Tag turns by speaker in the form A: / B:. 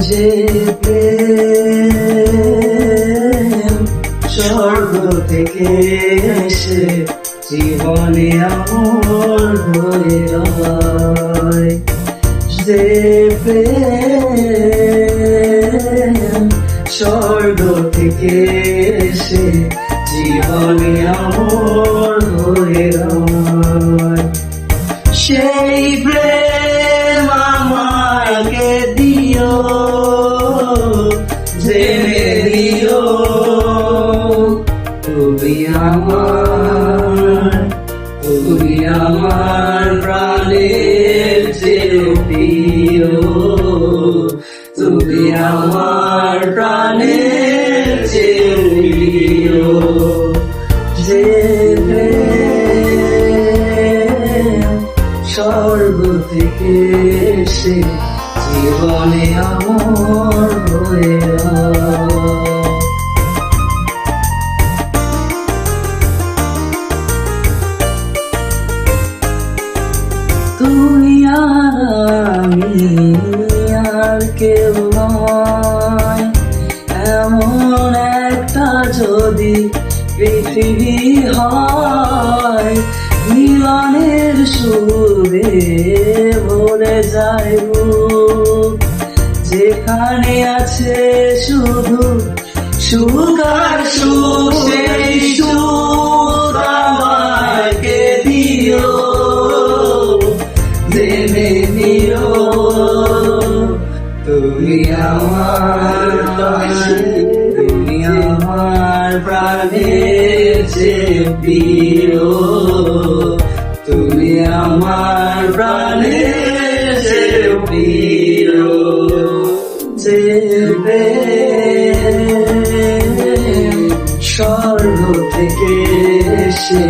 A: যে প্রেম স্বর্গ থেকে এসে জীবনে আমার হয়ে রয়, যে প্রেম স্বর্গ থেকে এসে জীবনে আমার হয়ে রয়, সেই প্রেম আমাকে দিও, জেনে দিও তুমি আমার প্রাণের চেয়ে প্রিয়, তুমি আমার প্রাণের চেয়ে প্রিয়, যে স্বর্গ থেকে এসে জীবনে আমার হয়ে তুই আর আমি আর কেউ নয়, এমন একটা যদি পৃথিবী হয়, মিলনের সুরে ভরে যায় বুক, যেখানে আছে শুধু সুখ আর সুখ, সেই সুখ আমাকে দিও, জেনে নিও তুমি আমার প্রাণের চেয়ে প্রিয়, তুমি আমার প্রাণের চেয়ে প্রিয়, যে প্রেম স্বর্গ থেকে এসে